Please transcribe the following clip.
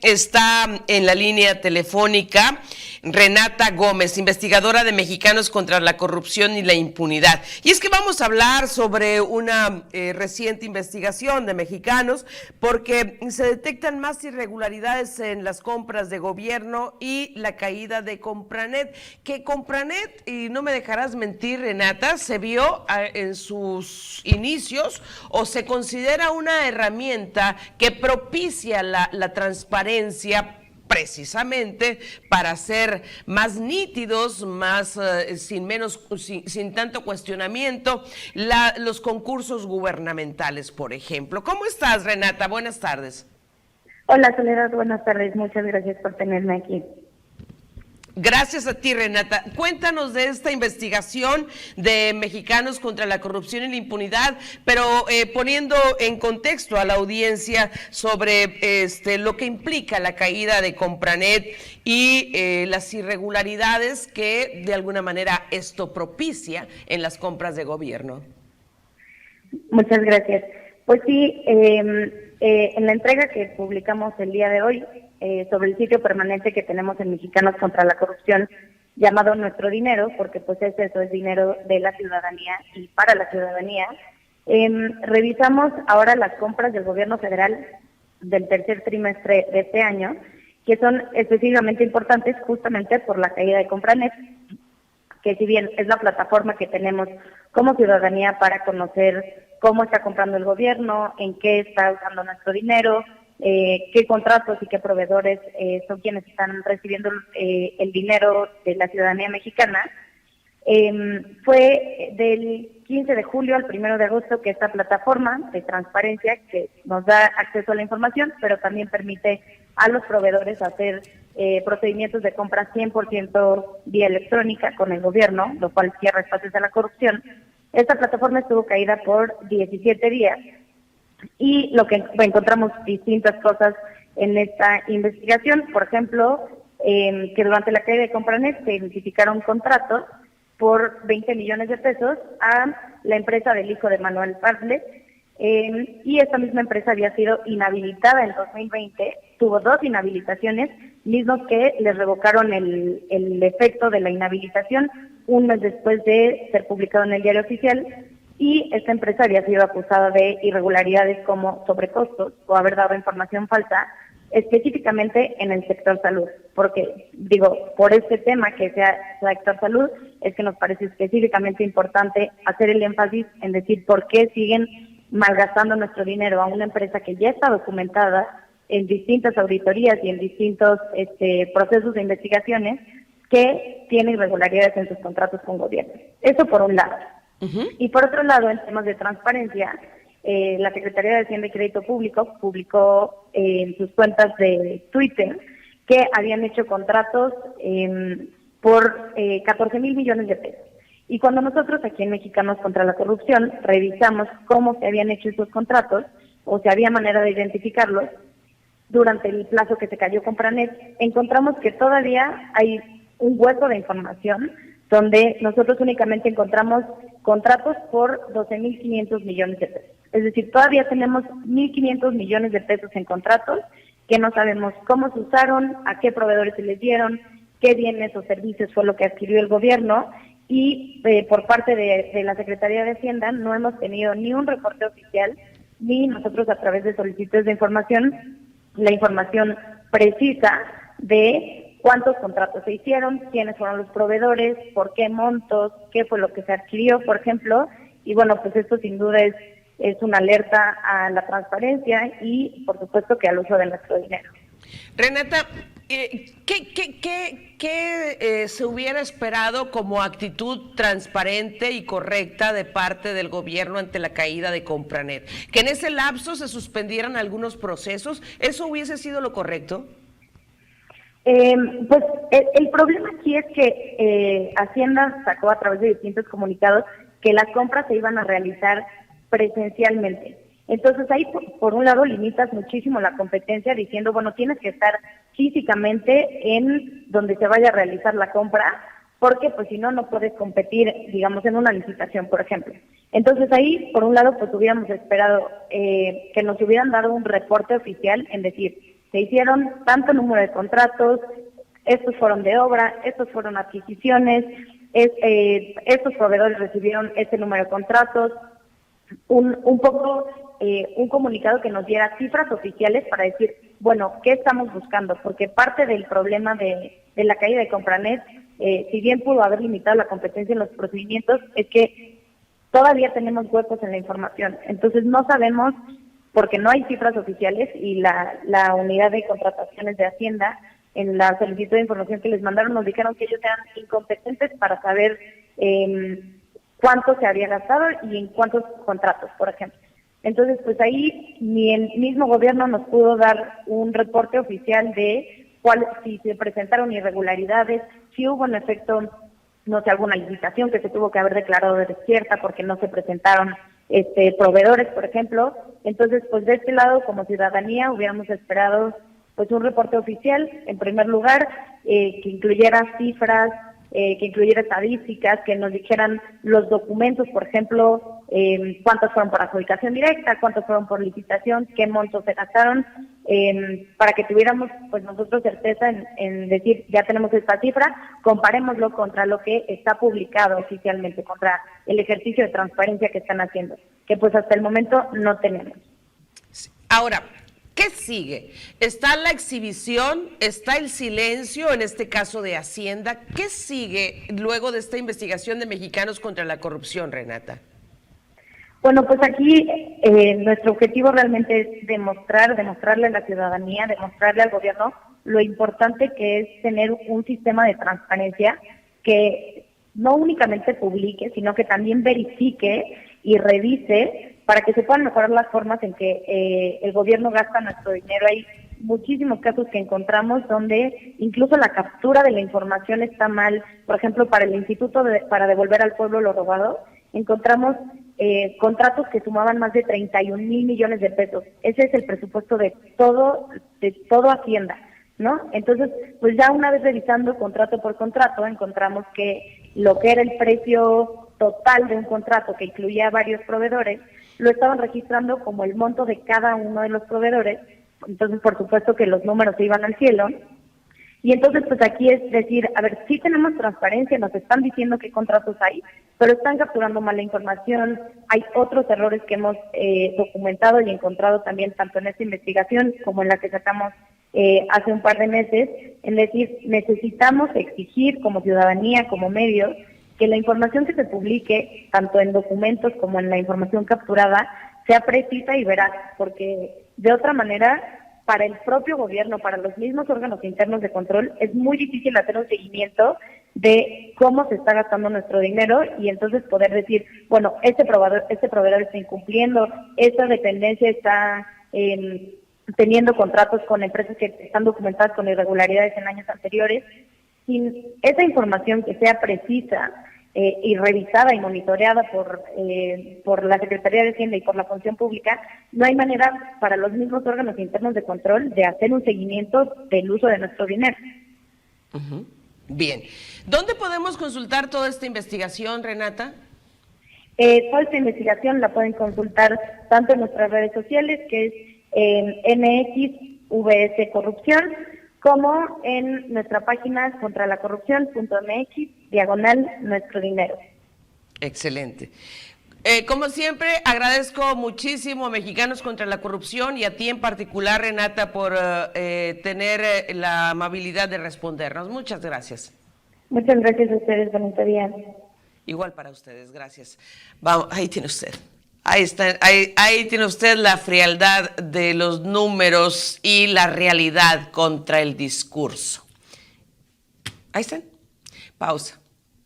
está en la línea telefónica Renata Gómez, investigadora de Mexicanos contra la Corrupción y la Impunidad. Y es que vamos a hablar sobre una reciente investigación de Mexicanos, porque se detectan más irregularidades en las compras de gobierno y la caída de Compranet. Que Compranet, y no me dejarás mentir, Renata, se vio en sus inicios o se considera una herramienta que propicia la transparencia, precisamente para ser más nítidos, más sin tanto cuestionamiento, los concursos gubernamentales, por ejemplo. ¿Cómo estás, Renata? Buenas tardes. Hola, Soledad, buenas tardes. Muchas gracias por tenerme aquí. Gracias a ti, Renata. Cuéntanos de esta investigación de Mexicanos contra la Corrupción y la Impunidad, pero poniendo en contexto a la audiencia sobre lo que implica la caída de Compranet y las irregularidades que de alguna manera esto propicia en las compras de gobierno. Muchas gracias. Pues sí, en la entrega que publicamos el día de hoy, sobre el sitio permanente que tenemos en Mexicanos contra la Corrupción, llamado Nuestro Dinero, porque pues es dinero de la ciudadanía y para la ciudadanía. Revisamos ahora las compras del gobierno federal del tercer trimestre de este año, que son específicamente importantes justamente por la caída de Compranet, que si bien es la plataforma que tenemos como ciudadanía para conocer cómo está comprando el gobierno, en qué está usando nuestro dinero, qué contratos y qué proveedores son quienes están recibiendo el dinero de la ciudadanía mexicana. Fue del 15 de julio al 1 de agosto que esta plataforma de transparencia, que nos da acceso a la información, pero también permite a los proveedores hacer procedimientos de compra 100% vía electrónica con el gobierno, lo cual cierra espacios a la corrupción. Esta plataforma estuvo caída por 17 días. Y lo que encontramos distintas cosas en esta investigación, por ejemplo, que durante la caída de Compranet se identificaron contratos por 20 millones de pesos a la empresa del hijo de Manuel Bartlett, y esta misma empresa había sido inhabilitada en 2020, tuvo 2 inhabilitaciones, mismos que les revocaron el efecto de la inhabilitación un mes después de ser publicado en el Diario Oficial. Y esta empresa había sido acusada de irregularidades como sobrecostos o haber dado información falsa, específicamente en el sector salud. Porque, por este tema que sea sector salud, es que nos parece específicamente importante hacer el énfasis en decir por qué siguen malgastando nuestro dinero a una empresa que ya está documentada en distintas auditorías y en distintos procesos de investigaciones que tiene irregularidades en sus contratos con gobierno. Eso por un lado. Y por otro lado, en temas de transparencia, la Secretaría de Hacienda y Crédito Público publicó en sus cuentas de Twitter que habían hecho contratos por 14,000 millones de pesos. Y cuando nosotros aquí en Mexicanos contra la Corrupción revisamos cómo se habían hecho esos contratos, o si había manera de identificarlos, durante el plazo que se cayó Compranet, encontramos que todavía hay un hueco de información donde nosotros únicamente encontramos contratos por 12,500 millones de pesos. Es decir, todavía tenemos 1,500 millones de pesos en contratos que no sabemos cómo se usaron, a qué proveedores se les dieron, qué bienes o servicios fue lo que adquirió el gobierno, y por parte de la Secretaría de Hacienda no hemos tenido ni un reporte oficial, ni nosotros a través de solicitudes de información, la información precisa de cuántos contratos se hicieron, quiénes fueron los proveedores, por qué montos, qué fue lo que se adquirió, por ejemplo. Y bueno, pues esto sin duda es una alerta a la transparencia y por supuesto que al uso de nuestro dinero. Renata, ¿qué se hubiera esperado como actitud transparente y correcta de parte del gobierno ante la caída de Compranet? ¿Que en ese lapso se suspendieran algunos procesos? ¿Eso hubiese sido lo correcto? Pues el problema aquí es que Hacienda sacó a través de distintos comunicados que las compras se iban a realizar presencialmente. Entonces ahí por un lado limitas muchísimo la competencia diciendo, bueno, tienes que estar físicamente en donde se vaya a realizar la compra, porque pues si no, no puedes competir, digamos, en una licitación, por ejemplo. Entonces ahí, por un lado, pues hubiéramos esperado que nos hubieran dado un reporte oficial en decir, Se hicieron tanto número de contratos, estos fueron de obra, estos fueron adquisiciones, estos proveedores recibieron este número de contratos, un comunicado que nos diera cifras oficiales para decir, bueno, ¿qué estamos buscando? Porque parte del problema de la caída de Compranet, si bien pudo haber limitado la competencia en los procedimientos, es que todavía tenemos huecos en la información. Entonces no sabemos, porque no hay cifras oficiales y la unidad de contrataciones de Hacienda, en la solicitud de información que les mandaron, nos dijeron que ellos eran incompetentes para saber cuánto se había gastado y en cuántos contratos, por ejemplo. Entonces, pues ahí ni el mismo gobierno nos pudo dar un reporte oficial de si se presentaron irregularidades, si hubo en efecto, no sé, alguna licitación que se tuvo que haber declarado desierta porque no se presentaron proveedores, por ejemplo. Entonces, pues de este lado, como ciudadanía, hubiéramos esperado pues un reporte oficial, en primer lugar, que incluyera cifras, que incluyera estadísticas, que nos dijeran los documentos, por ejemplo, cuántos fueron por adjudicación directa, cuántos fueron por licitación, qué montos se gastaron, para que tuviéramos pues nosotros certeza en decir, ya tenemos esta cifra, comparémoslo contra lo que está publicado oficialmente, contra el ejercicio de transparencia que están haciendo, que pues hasta el momento no tenemos. Ahora, ¿qué sigue? ¿Está la exhibición? ¿Está el silencio en este caso de Hacienda? ¿Qué sigue luego de esta investigación de Mexicanos contra la Corrupción, Renata? Bueno, pues aquí nuestro objetivo realmente es demostrarle a la ciudadanía, demostrarle al gobierno lo importante que es tener un sistema de transparencia que no únicamente publique, sino que también verifique y revise para que se puedan mejorar las formas en que el gobierno gasta nuestro dinero. Hay muchísimos casos que encontramos donde incluso la captura de la información está mal. Por ejemplo, para el Instituto para devolver al pueblo lo robado, encontramos contratos que sumaban más de 31 mil millones de pesos. Ese es el presupuesto de todo Hacienda, ¿no? Entonces, pues ya una vez revisando contrato por contrato, encontramos que lo que era el precio total de un contrato que incluía varios proveedores, lo estaban registrando como el monto de cada uno de los proveedores. Entonces, por supuesto que los números se iban al cielo. Y entonces, pues aquí es decir, a ver, sí tenemos transparencia, nos están diciendo qué contratos hay, pero están capturando mal la información. Hay otros errores que hemos documentado y encontrado también tanto en esta investigación como en la que sacamos hace un par de meses, en decir, necesitamos exigir como ciudadanía, como medios, que la información que se publique, tanto en documentos como en la información capturada, sea precisa y veraz, porque de otra manera, para el propio gobierno, para los mismos órganos internos de control, es muy difícil hacer un seguimiento de cómo se está gastando nuestro dinero y entonces poder decir, bueno, este proveedor está incumpliendo, esta dependencia está teniendo contratos con empresas que están documentadas con irregularidades en años anteriores. Sin esa información que sea precisa y revisada y monitoreada por la Secretaría de Hacienda y por la Función Pública, no hay manera para los mismos órganos internos de control de hacer un seguimiento del uso de nuestro dinero. Uh-huh. Bien. ¿Dónde podemos consultar toda esta investigación, Renata? Toda esta investigación la pueden consultar tanto en nuestras redes sociales, que es MXVS Corrupción, como en nuestra página contralacorrupción.mx/nuestro dinero. Excelente. Como siempre, agradezco muchísimo a Mexicanos contra la Corrupción y a ti en particular, Renata, por tener la amabilidad de respondernos. Muchas gracias. Muchas gracias a ustedes, bonito día. Igual para ustedes, gracias. Vamos, ahí tiene usted. Ahí está, ahí tiene usted la frialdad de los números y la realidad contra el discurso. Ahí están. Pausa.